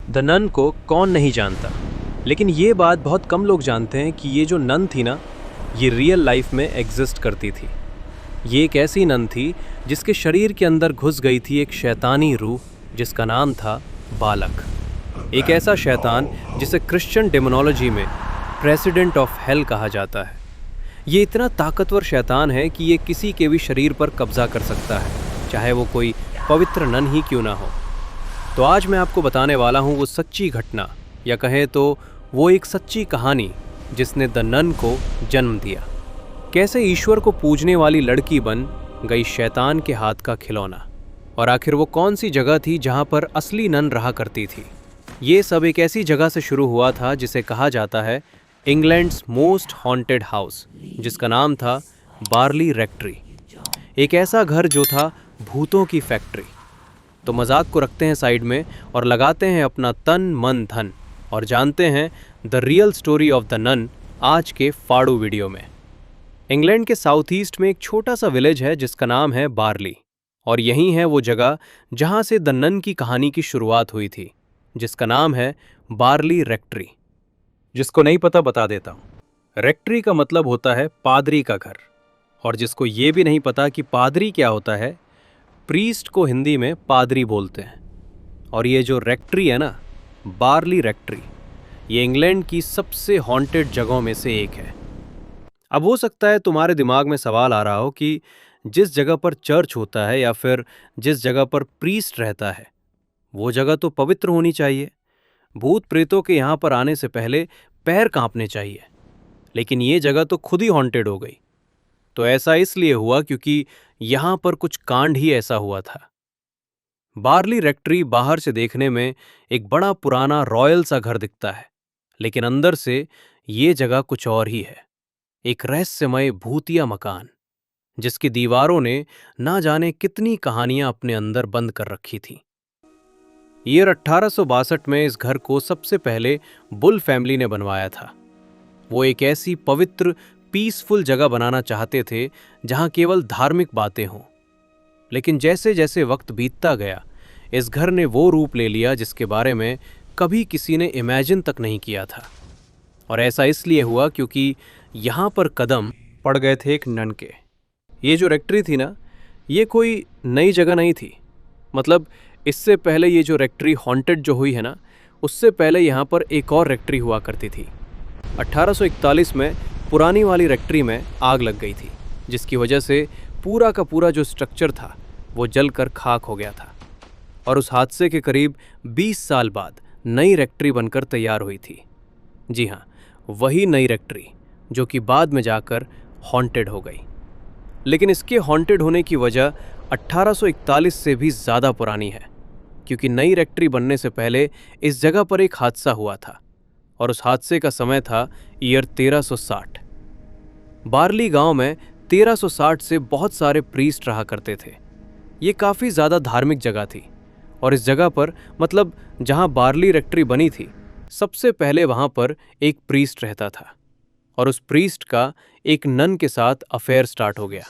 The none को कौन नहीं जानता, लेकिन ये बात बहुत कम लोग जानते हैं कि ये जो नन थी ना, ये रियल लाइफ में एग्जिस्ट करती थी। ये एक ऐसी नन थी जिसके शरीर के अंदर घुस गई थी एक शैतानी रूह जिसका नाम था बालक। एक ऐसा शैतान जिसे क्रिश्चियन डेमोनोलॉजी में प्रेसिडेंट ऑफ हेल कहा जाता है। ये इतना ताकतवर शैतान है कि ये किसी के भी शरीर पर कब्जा कर सकता है, चाहे वो कोई पवित्र नन ही क्यों ना हो। तो आज मैं आपको बताने वाला हूँ वो सच्ची घटना, या कहें तो वो एक सच्ची कहानी जिसने द नन को जन्म दिया। कैसे ईश्वर को पूजने वाली लड़की बन गई शैतान के हाथ का खिलौना, और आखिर वो कौन सी जगह थी जहाँ पर असली नन रहा करती थी। ये सब एक ऐसी जगह से शुरू हुआ था जिसे कहा जाता है इंग्लैंड्स मोस्ट हॉन्टेड हाउस, जिसका नाम था बार्ली रेक्ट्री। एक ऐसा घर जो था भूतों की फैक्ट्री। तो मजाक को रखते हैं साइड में और लगाते हैं अपना तन मन धन और जानते हैं the real story of the nun आज के फाड़ू वीडियो में। इंग्लैंड के साउथ ईस्ट में एक छोटा सा विलेज है जिसका नाम है बार्ली, और यही है वो जगह जहां से द नन की कहानी की शुरुआत हुई थी, जिसका नाम है बार्ली रेक्ट्री। जिसको नहीं पता बता देता हूं। रेक्ट्री का मतलब होता है पादरी का घर, और जिसको ये भी नहीं पता कि पादरी क्या होता है, प्रीस्ट को हिंदी में पादरी बोलते हैं। और ये जो रेक्ट्री है ना, बार्ली रेक्ट्री, ये इंग्लैंड की सबसे हॉन्टेड जगहों में से एक है। अब हो सकता है तुम्हारे दिमाग में सवाल आ रहा हो कि जिस जगह पर चर्च होता है या फिर जिस जगह पर प्रीस्ट रहता है, वो जगह तो पवित्र होनी चाहिए। भूत प्रेतों के यहाँ पर आने से पहले पैर कांपने चाहिए, लेकिन ये जगह तो खुद ही हॉन्टेड हो गई। तो ऐसा इसलिए हुआ क्योंकि यहाँ पर कुछ कांड ही ऐसा हुआ था। बार्ली रेक्ट्री बाहर से देखने में एक बड़ा पुराना रॉयल सा घर दिखता है, लेकिन अंदर से ये जगह कुछ और ही है। एक रहस्यमय भूतिया मकान जिसकी दीवारों ने ना जाने कितनी कहानियां अपने अंदर बंद कर रखी थी। ईयर 1862 में इस घर को सबसे पहले बुल फैमिली ने बनवाया था। वो एक ऐसी पवित्र पीसफुल जगह बनाना चाहते थे जहां केवल धार्मिक बातें हों। लेकिन जैसे जैसे वक्त बीतता गया, इस घर ने वो रूप ले लिया जिसके बारे में कभी किसी ने इमेजिन तक नहीं किया था। और ऐसा इसलिए हुआ क्योंकि यहाँ पर कदम पड़ गए थे एक नन के। ये जो रेक्ट्री थी ना, ये कोई नई जगह नहीं थी। मतलब इससे पहले ये जो रेक्ट्री हॉन्टेड जो हुई है ना, उससे पहले यहाँ पर एक और रेक्ट्री हुआ करती थी। 1841 में पुरानी वाली रेक्ट्री में आग लग गई थी, जिसकी वजह से पूरा का पूरा जो स्ट्रक्चर था वो जलकर खाक हो गया था। और उस हादसे के करीब 20 साल बाद नई रेक्ट्री बनकर तैयार हुई थी। जी हाँ, वही नई रेक्ट्री जो कि बाद में जाकर हॉन्टेड हो गई। लेकिन इसके हॉन्टेड होने की वजह 1841 से भी ज़्यादा पुरानी है, क्योंकि नई रेक्ट्री बनने से पहले इस जगह पर एक हादसा हुआ था, और उस हादसे का समय था ईयर 1360। बार्ली गांव में 1360 से बहुत सारे प्रीस्ट रहा करते थे। ये काफ़ी ज़्यादा धार्मिक जगह थी, और इस जगह पर मतलब जहां बार्ली रेक्ट्री बनी थी, सबसे पहले वहां पर एक प्रीस्ट रहता था, और उस प्रीस्ट का एक नन के साथ अफेयर स्टार्ट हो गया।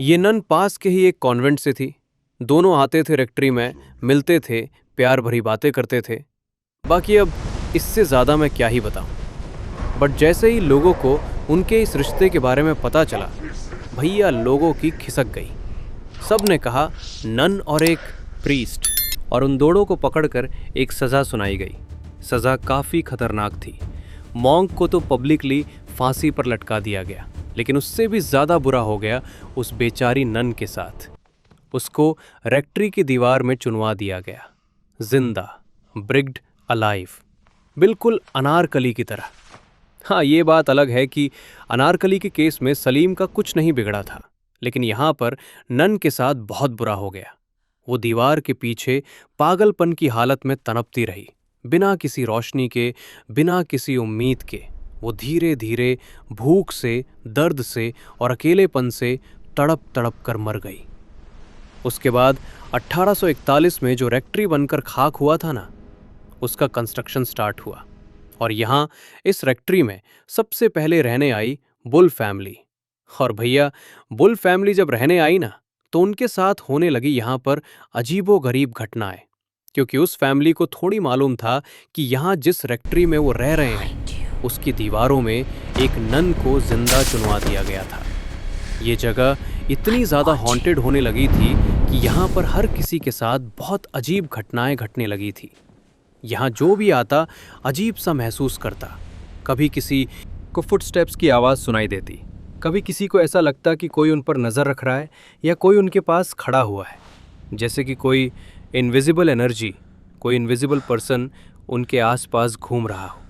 ये नन पास के ही एक कॉन्वेंट से थी। दोनों आते थे रेक्ट्री में, मिलते थे, प्यार भरी बातें करते थे। बाकी अब इससे ज़्यादा मैं क्या ही बताऊं। बट जैसे ही लोगों को उनके इस रिश्ते के बारे में पता चला, भैया लोगों की खिसक गई। सब ने कहा नन और एक प्रीस्ट, और उन दोनों को पकड़कर एक सज़ा सुनाई गई। सज़ा काफ़ी खतरनाक थी। मॉन्क को तो पब्लिकली फांसी पर लटका दिया गया, लेकिन उससे भी ज़्यादा बुरा हो गया उस बेचारी नन के साथ। उसको रेक्ट्री की दीवार में चुनवा दिया गया, जिंदा, ब्रिग्ड अलाइव, बिल्कुल अनारकली की तरह। हाँ, ये बात अलग है कि अनारकली के केस में सलीम का कुछ नहीं बिगड़ा था, लेकिन यहाँ पर नन के साथ बहुत बुरा हो गया। वो दीवार के पीछे पागलपन की हालत में तड़पती रही, बिना किसी रोशनी के, बिना किसी उम्मीद के। वो धीरे धीरे भूख से, दर्द से और अकेलेपन से तड़प तड़प कर मर गई। उसके बाद 1841 में जो रेक्ट्री बनकर खाक हुआ था ना, उसका कंस्ट्रक्शन स्टार्ट हुआ, और यहाँ इस रेक्ट्री में सबसे पहले रहने आई बुल फैमिली। और भैया, बुल फैमिली जब रहने आई ना, तो उनके साथ होने लगी यहाँ पर अजीबो गरीब घटनाएं। क्योंकि उस फैमिली को थोड़ी मालूम था कि यहाँ जिस रेक्ट्री में वो रह रहे हैं उसकी दीवारों में एक नन को जिंदा चुनवा दिया गया था। ये जगह इतनी ज़्यादा हॉन्टेड होने लगी थी कि यहाँ पर हर किसी के साथ बहुत अजीब घटनाएं घटने लगी थी। यहाँ जो भी आता अजीब सा महसूस करता। कभी किसी को फुटस्टेप्स की आवाज़ सुनाई देती, कभी किसी को ऐसा लगता कि कोई उन पर नज़र रख रहा है या कोई उनके पास खड़ा हुआ है, जैसे कि कोई इनविजिबल एनर्जी, कोई इनविजिबल पर्सन उनके आसपास घूम रहा हो।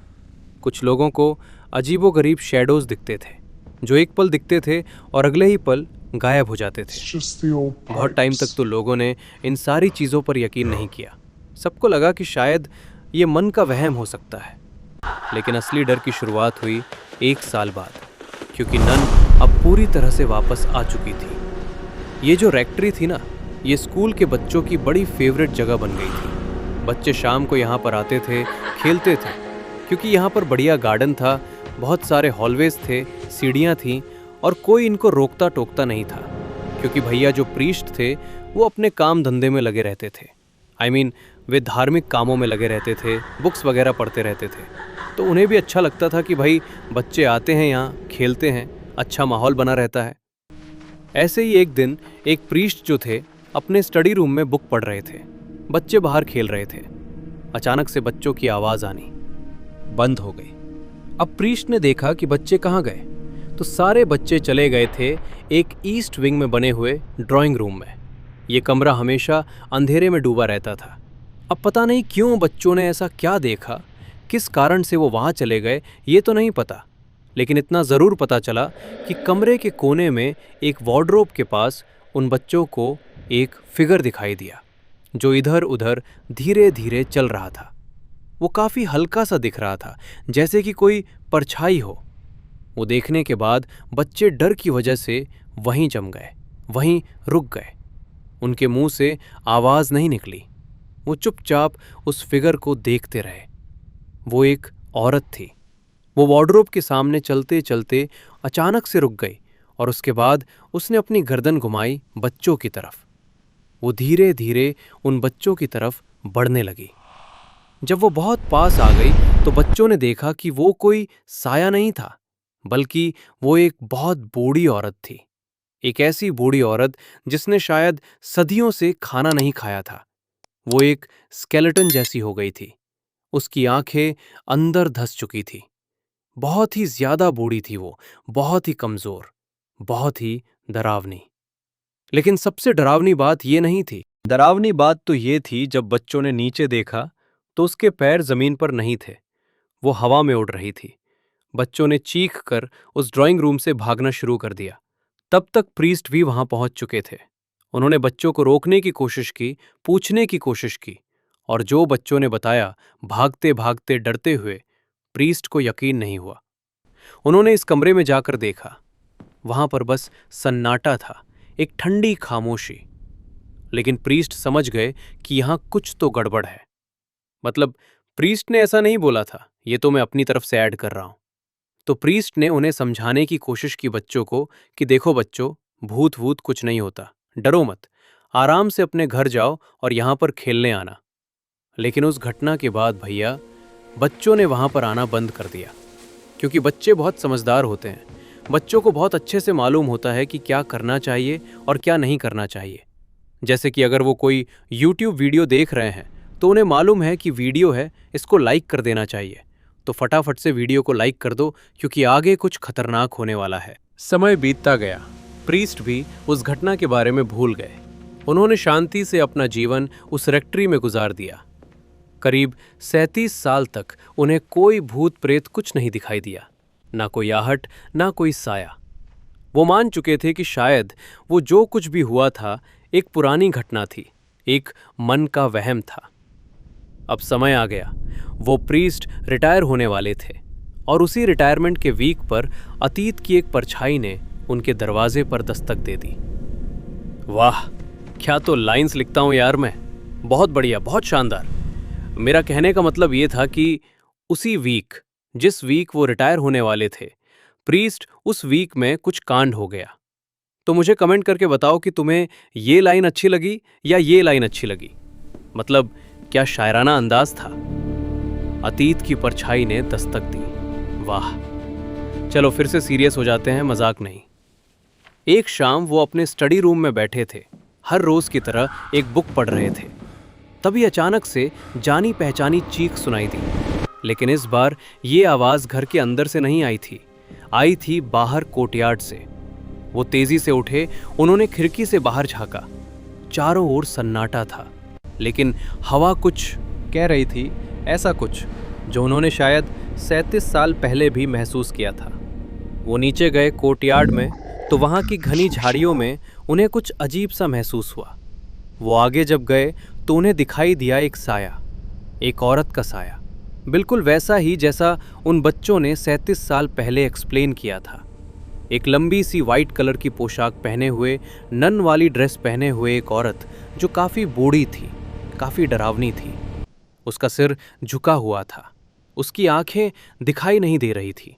कुछ लोगों को अजीबोगरीब शैडोज़ दिखते थे जो एक पल दिखते थे और अगले ही पल गायब हो जाते थे। बहुत टाइम तक तो लोगों ने इन सारी चीज़ों पर यकीन नहीं किया। सबको लगा कि शायद ये मन का वहम हो सकता है। लेकिन असली डर की शुरुआत हुई 1 साल बाद, क्योंकि नन अब पूरी तरह से वापस आ चुकी थी। ये जो रेक्ट्री थी ना, ये स्कूल के बच्चों की बड़ी फेवरेट जगह बन गई थी। बच्चे शाम को यहाँ पर आते थे, खेलते थे, क्योंकि यहाँ पर बढ़िया गार्डन था, बहुत सारे हॉलवेज थे, सीढ़ियाँ थीं और कोई इनको रोकता टोकता नहीं था, क्योंकि भैया जो प्रीस्ट थे वो अपने काम धंधे में लगे रहते थे। वे धार्मिक कामों में लगे रहते थे, बुक्स वगैरह पढ़ते रहते थे। तो उन्हें भी अच्छा लगता था कि भाई बच्चे आते हैं यहाँ, खेलते हैं, अच्छा माहौल बना रहता है। ऐसे ही एक दिन एक प्रीस्ट जो थे अपने स्टडी रूम में बुक पढ़ रहे थे। बच्चे बाहर खेल रहे थे। अचानक से बच्चों की आवाज़ आनी बंद हो गई। अब प्रीस्ट ने देखा कि बच्चे कहाँ गए, तो सारे बच्चे चले गए थे एक ईस्ट विंग में बने हुए ड्राइंग रूम में। ये कमरा हमेशा अंधेरे में डूबा रहता था। अब पता नहीं क्यों बच्चों ने ऐसा क्या देखा, किस कारण से वो वहाँ चले गए ये तो नहीं पता, लेकिन इतना ज़रूर पता चला कि कमरे के कोने में एक वार्डरोब के पास उन बच्चों को एक फिगर दिखाई दिया जो इधर उधर धीरे धीरे चल रहा था। वो काफ़ी हल्का सा दिख रहा था, जैसे कि कोई परछाई हो। वो देखने के बाद बच्चे डर की वजह से वहीं जम गए, वहीं रुक गए। उनके मुंह से आवाज़ नहीं निकली। वो चुपचाप उस फिगर को देखते रहे। वो एक औरत थी। वो वार्डरोब के सामने चलते चलते अचानक से रुक गई और उसके बाद उसने अपनी गर्दन घुमाई बच्चों की तरफ। वो धीरे धीरे उन बच्चों की तरफ बढ़ने लगी। जब वो बहुत पास आ गई तो बच्चों ने देखा कि वो कोई साया नहीं था, बल्कि वो एक बहुत बूढ़ी औरत थी। एक ऐसी बूढ़ी औरत जिसने शायद सदियों से खाना नहीं खाया था। वो एक स्केलेटन जैसी हो गई थी। उसकी आंखें अंदर धंस चुकी थी। बहुत ही ज्यादा बूढ़ी थी वो, बहुत ही कमजोर, बहुत ही डरावनी। लेकिन सबसे डरावनी बात ये नहीं थी। डरावनी बात तो ये थी, जब बच्चों ने नीचे देखा तो उसके पैर जमीन पर नहीं थे, वो हवा में उड़ रही थी। बच्चों ने चीख कर उस ड्राइंग रूम से भागना शुरू कर दिया। तब तक प्रीस्ट भी वहां पहुंच चुके थे। उन्होंने बच्चों को रोकने की कोशिश की, पूछने की कोशिश की, और जो बच्चों ने बताया भागते भागते डरते हुए, प्रीस्ट को यकीन नहीं हुआ। उन्होंने इस कमरे में जाकर देखा। वहां पर बस सन्नाटा था, एक ठंडी खामोशी। लेकिन प्रीस्ट समझ गए कि यहां कुछ तो गड़बड़ है। मतलब प्रीस्ट ने ऐसा नहीं बोला था, ये तो मैं अपनी तरफ से ऐड कर रहा हूं। तो प्रीस्ट ने उन्हें समझाने की कोशिश की बच्चों को कि देखो बच्चों, भूत वूत कुछ नहीं होता, डरो मत, आराम से अपने घर जाओ और यहां पर खेलने आना। लेकिन उस घटना के बाद भैया, बच्चों ने वहां पर आना बंद कर दिया, क्योंकि बच्चे बहुत समझदार होते हैं। बच्चों को बहुत अच्छे से मालूम होता है कि क्या करना चाहिए और क्या नहीं करना चाहिए। जैसे कि अगर वो कोई YouTube वीडियो देख रहे हैं तो उन्हें मालूम है कि वीडियो है, इसको लाइक कर देना चाहिए, तो फटाफट से वीडियो को लाइक कर दो, क्योंकि आगे कुछ खतरनाक होने वाला है। समय बीतता गया। प्रीस्ट भी उस घटना के बारे में भूल गए। उन्होंने शांति से अपना जीवन उस रेक्ट्री में गुजार दिया। करीब 37 साल तक उन्हें कोई भूत प्रेत कुछ नहीं दिखाई दिया, ना कोई आहट, ना कोई साया। वो मान चुके थे कि शायद वो जो कुछ भी हुआ था एक पुरानी घटना थी, एक मन का वहम था। अब समय आ गया। वो प्रीस्ट रिटायर होने वाले थे और उसी रिटायरमेंट के वीक पर अतीत की एक परछाई ने उनके दरवाजे पर दस्तक दे दी। वाह, क्या तो लाइंस लिखता हूं यार मैं। बहुत बढ़िया, बहुत शानदार। मेरा कहने का मतलब ये था कि उसी वीक, जिस वीक वो रिटायर होने वाले थे, प्रीस्ट उस वीक में कुछ कांड हो गया। तो मुझे कमेंट करके बताओ कि तुम्हें ये लाइन अच्छी लगी या ये लाइन अच्छी लगी। मतलब क्या शायराना अंदाज था। अतीत की परछाई ने दस्तक दी। वाह। चलो फिर से सीरियस हो जाते हैं, मजाक नहीं। एक शाम वो अपने स्टडी रूम में बैठे थे, हर रोज की तरह एक बुक पढ़ रहे थे। तभी अचानक से जानी पहचानी चीख सुनाई दी। लेकिन इस बार ये आवाज घर के अंदर से नहीं आई थी बाहर कोर्टयार्ड से। वो तेजी से उठे, उन्होंने खिड़की से बाहर झांका। चारों ओर सन्नाटा था, लेकिन हवा कुछ कह रही थी, ऐसा कुछ जो उन्होंने शायद 37 साल पहले भी महसूस किया था। वो नीचे गए कोर्टयार्ड में, तो वहाँ की घनी झाड़ियों में उन्हें कुछ अजीब सा महसूस हुआ। वो आगे जब गए तो उन्हें दिखाई दिया एक साया, एक औरत का साया, बिल्कुल वैसा ही जैसा उन बच्चों ने 37 साल पहले एक्सप्लेन किया था। एक लंबी सी वाइट कलर की पोशाक पहने हुए, नन वाली ड्रेस पहने हुए एक औरत जो काफ़ी बूढ़ी थी, काफ़ी डरावनी थी। उसका सिर झुका हुआ था, उसकी आंखें दिखाई नहीं दे रही थी।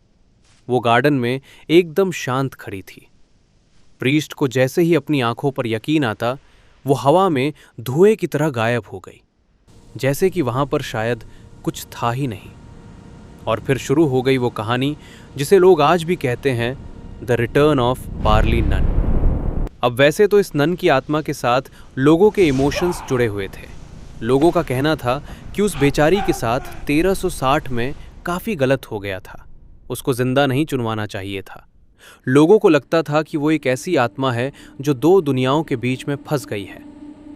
वो गार्डन में एकदम शांत खड़ी थी। प्रीस्ट को जैसे ही अपनी आंखों पर यकीन आता, वो हवा में धुएं की तरह गायब हो गई, जैसे कि वहां पर शायद कुछ था ही नहीं। और फिर शुरू हो गई वो कहानी जिसे लोग आज भी कहते हैं the return of barley nun. अब वैसे तो इस नन की आत्मा के साथ लोगों के इमोशंस जुड़े हुए थे। लोगों का कहना था कि उस बेचारी के साथ 1360 में काफ़ी गलत हो गया था, उसको जिंदा नहीं चुनवाना चाहिए था। लोगों को लगता था कि वो एक ऐसी आत्मा है जो दो दुनियाओं के बीच में फंस गई है,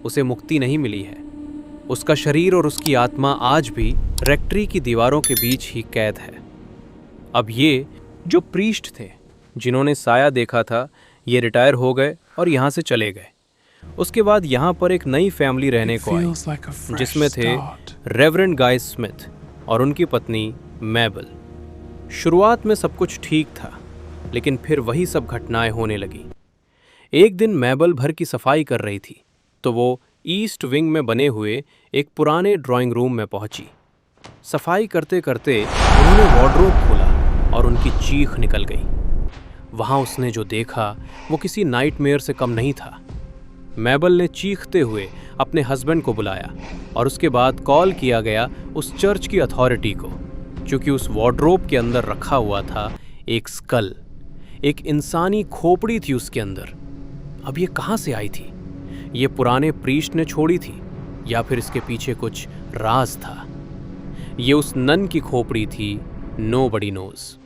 उसे मुक्ति नहीं मिली है। उसका शरीर और उसकी आत्मा आज भी रेक्ट्री की दीवारों के बीच ही कैद है। अब ये जो प्रीस्ट थे जिन्होंने साया देखा था, ये रिटायर हो गए और यहाँ से चले गए। उसके बाद यहाँ पर एक नई फैमिली रहने को आई, जिसमें थे रेवरेंड गाय स्मिथ और उनकी पत्नी मैबल। शुरुआत में सब कुछ ठीक था, लेकिन फिर वही सब घटनाएं होने लगी। एक दिन मैबल घर की सफाई कर रही थी, तो वो ईस्ट विंग में बने हुए एक पुराने ड्राइंग रूम में पहुंची। सफाई करते करते उन्होंने वार्डरोब खोला और उनकी चीख निकल गई। वहां उसने जो देखा वो किसी नाइटमेयर से कम नहीं था। मैबल ने चीखते हुए अपने हस्बैंड को बुलाया और उसके बाद कॉल किया गया उस चर्च की अथॉरिटी को, क्योंकि उस वार्डरोब के अंदर रखा हुआ था एक स्कल, एक इंसानी खोपड़ी थी उसके अंदर। अब ये कहाँ से आई थी? ये पुराने प्रीस्ट ने छोड़ी थी या फिर इसके पीछे कुछ राज था? ये उस नन की खोपड़ी थी, नोबडी नोज।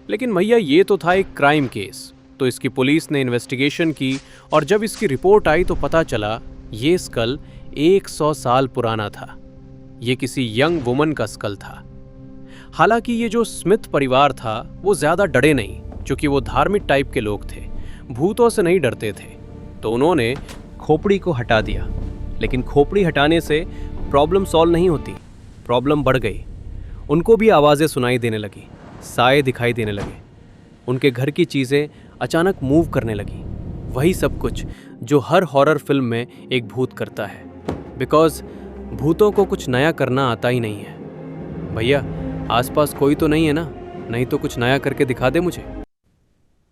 लेकिन भैया ये तो था एक क्राइम केस, तो इसकी पुलिस ने इन्वेस्टिगेशन की और जब इसकी रिपोर्ट आई तो पता चला ये स्कल 100 साल पुराना था। ये किसी यंग वुमन का स्कल था। हालांकि ये जो स्मिथ परिवार था वो ज़्यादा डरे नहीं, क्योंकि वो धार्मिक टाइप के लोग थे, भूतों से नहीं डरते थे। तो उन्होंने खोपड़ी को हटा दिया, लेकिन खोपड़ी हटाने से प्रॉब्लम सॉल्व नहीं होती, प्रॉब्लम बढ़ गई। उनको भी आवाज़ें सुनाई देने लगी, साए दिखाई देने लगे, उनके घर की चीज़ें अचानक मूव करने लगी। वही सब कुछ जो हर हॉरर फिल्म में एक भूत करता है, बिकॉज भूतों को कुछ नया करना आता ही नहीं है। भैया आसपास कोई तो नहीं है ना? नहीं तो कुछ नया करके दिखा दे मुझे।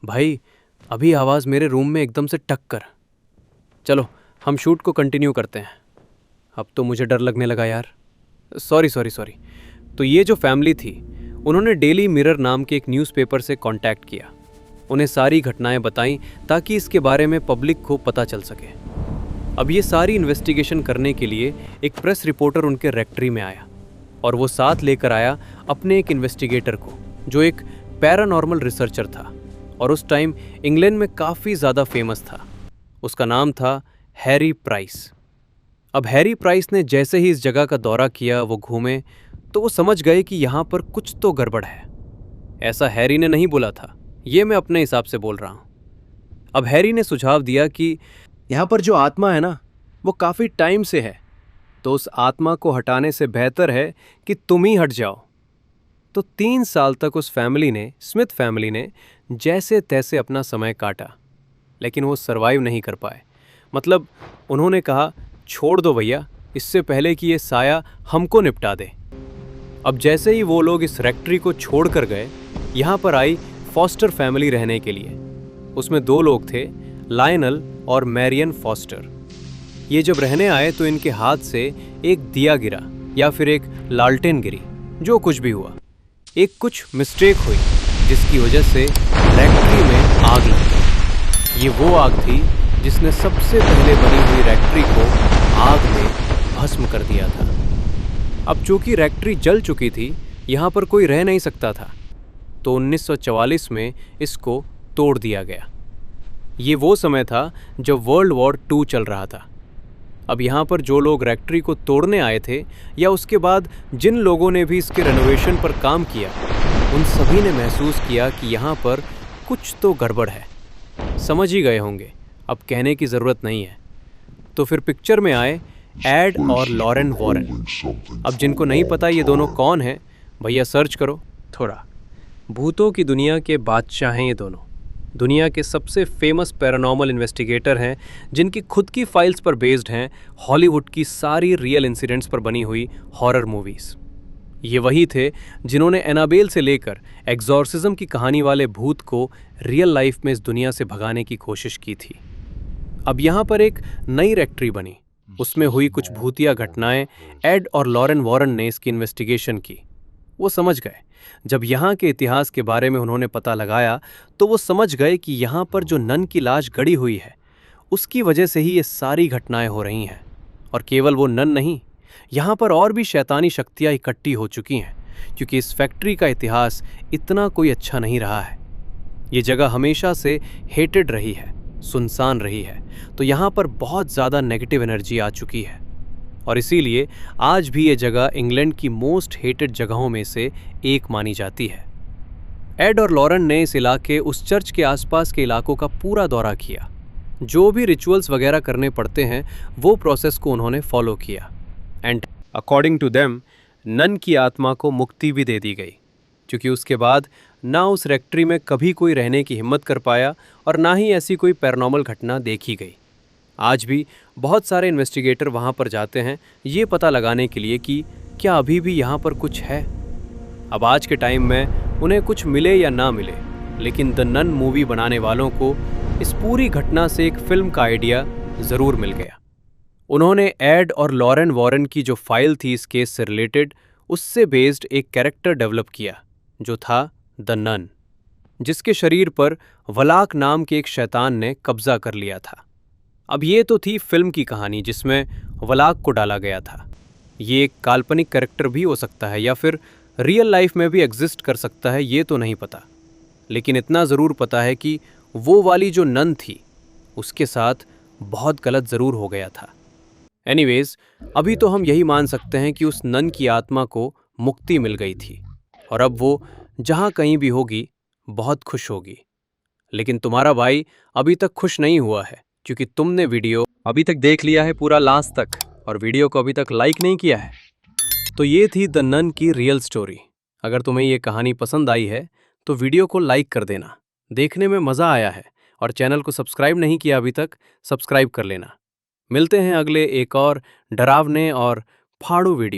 भाई अभी आवाज़ मेरे रूम में एकदम से टक कर। चलो हम शूट को कंटिन्यू करते हैं। अब तो मुझे डर लगने लगा यार। सॉरी। तो ये जो फैमिली थी, उन्होंने डेली मिरर नाम के एक न्यूज़पेपर से कांटेक्ट किया। उन्हें सारी घटनाएं बताईं ताकि इसके बारे में पब्लिक को पता चल सके। अब ये सारी इन्वेस्टिगेशन करने के लिए एक प्रेस रिपोर्टर उनके रेक्ट्री में आया और वो साथ लेकर आया अपने एक इन्वेस्टिगेटर को, जो एक पैरानॉर्मल रिसर्चर था और उस टाइम इंग्लैंड में काफ़ी ज़्यादा फेमस था। उसका नाम था हैरी प्राइस। अब हैरी प्राइस ने जैसे ही इस जगह का दौरा किया, वो घूमे, तो वो समझ गए कि यहाँ पर कुछ तो गड़बड़ है। ऐसा हैरी ने नहीं बोला था, ये मैं अपने हिसाब से बोल रहा हूँ। अब हैरी ने सुझाव दिया कि यहाँ पर जो आत्मा है ना, वो काफ़ी टाइम से है, तो उस आत्मा को हटाने से बेहतर है कि तुम ही हट जाओ। तो 3 साल तक उस फैमिली ने, स्मिथ फैमिली ने जैसे तैसे अपना समय काटा, लेकिन वो सरवाइव नहीं कर पाए। मतलब उन्होंने कहा छोड़ दो भैया, इससे पहले कि ये साया हमको निपटा दे। अब जैसे ही वो लोग इस रेक्ट्री को छोड़ कर गए, यहाँ पर आई फॉस्टर फैमिली रहने के लिए। उसमें 2 लोग थे, लायनल और मैरियन फॉस्टर। ये जब रहने आए तो इनके हाथ से एक दिया गिरा या फिर एक लालटेन गिरी, जो कुछ भी हुआ, एक कुछ मिस्टेक हुई जिसकी वजह से रेक्ट्री में आग लग गई। ये वो आग थी जिसने सबसे पहले बनी हुई रेक्ट्री को आग में भस्म कर दिया था। अब चूंकि रेक्ट्री जल चुकी थी, यहाँ पर कोई रह नहीं सकता था, तो 1944 में इसको तोड़ दिया गया। ये वो समय था जब वर्ल्ड वॉर 2 चल रहा था। अब यहाँ पर जो लोग रेक्ट्री को तोड़ने आए थे या उसके बाद जिन लोगों ने भी इसके रेनोवेशन पर काम किया, उन सभी ने महसूस किया कि यहाँ पर कुछ तो गड़बड़ है। समझ ही गए होंगे, अब कहने की ज़रूरत नहीं है। तो फिर पिक्चर में आए एड और लॉरेन वॉरेन। अब जिनको नहीं पता ये दोनों कौन हैं, भैया सर्च करो थोड़ा। भूतों की दुनिया के बादशाह हैं ये दोनों। दुनिया के सबसे फेमस पैरानॉर्मल इन्वेस्टिगेटर हैं, जिनकी खुद की फाइल्स पर बेस्ड हैं हॉलीवुड की सारी रियल इंसिडेंट्स पर बनी हुई हॉरर मूवीज़। ये वही थे जिन्होंने एनाबेल से लेकर एग्जॉर्सिज्म की कहानी वाले भूत को रियल लाइफ में इस दुनिया से भगाने की कोशिश की थी। अब यहाँ पर एक नई रेक्ट्री बनी, उसमें हुई कुछ भूतिया घटनाएं एड और लॉरेन वॉरेन ने इसकी इन्वेस्टिगेशन की। वो समझ गए, जब यहाँ के इतिहास के बारे में उन्होंने पता लगाया तो वो समझ गए कि यहाँ पर जो नन की लाश गड़ी हुई है, उसकी वजह से ही ये सारी घटनाएं हो रही हैं। और केवल वो नन नहीं, यहाँ पर और भी शैतानी शक्तियाँ इकट्ठी हो चुकी हैं, क्योंकि इस फैक्ट्री का इतिहास इतना कोई अच्छा नहीं रहा है। ये जगह हमेशा से हेटेड रही है, सुनसान रही है, तो यहाँ पर बहुत ज़्यादा नेगेटिव एनर्जी आ चुकी है। और इसीलिए आज भी ये जगह इंग्लैंड की मोस्ट हेटेड जगहों में से एक मानी जाती है। एड और लॉरेन ने इस इलाके, उस चर्च के आसपास के इलाकों का पूरा दौरा किया। जो भी रिचुअल्स वगैरह करने पड़ते हैं, वो प्रोसेस को उन्होंने फॉलो किया। And according to them, nun की आत्मा को मुक्ति भी दे दी गई, क्योंकि उसके बाद ना उस रेक्ट्री में कभी कोई रहने की हिम्मत कर पाया और ना ही ऐसी कोई पैरानॉर्मल घटना देखी गई। आज भी बहुत सारे इन्वेस्टिगेटर वहाँ पर जाते हैं ये पता लगाने के लिए कि क्या अभी भी यहाँ पर कुछ है। अब आज के टाइम में उन्हें कुछ मिले या ना मिले, लेकिन द नन मूवी बनाने वालों को इस पूरी घटना से एक फिल्म का आइडिया ज़रूर मिल गया। उन्होंने एड और लॉरेन वॉरेन की जो फाइल थी इस केस से रिलेटेड, उससे बेस्ड एक कैरेक्टर डेवलप किया जो था द नन, जिसके शरीर पर वलाक नाम के एक शैतान ने कब्जा कर लिया था। अब ये तो थी फिल्म की कहानी जिसमें वलाक को डाला गया था। ये एक काल्पनिक कैरेक्टर भी हो सकता है या फिर रियल लाइफ में भी एग्जिस्ट कर सकता है, ये तो नहीं पता। लेकिन इतना ज़रूर पता है कि वो वाली जो नन थी उसके साथ बहुत गलत ज़रूर हो गया था। एनीवेज, अभी तो हम यही मान सकते हैं कि उस नन की आत्मा को मुक्ति मिल गई थी और अब वो जहाँ कहीं भी होगी बहुत खुश होगी। लेकिन तुम्हारा भाई अभी तक खुश नहीं हुआ है, क्योंकि तुमने वीडियो अभी तक देख लिया है पूरा लास्ट तक और वीडियो को अभी तक लाइक नहीं किया है। तो ये थी द नन की रियल स्टोरी। अगर तुम्हें ये कहानी पसंद आई है तो वीडियो को लाइक कर देना, देखने में मज़ा आया है, और चैनल को सब्सक्राइब नहीं किया अभी तक, सब्सक्राइब कर लेना। मिलते हैं अगले एक और डरावने और फाड़ू वीडियो।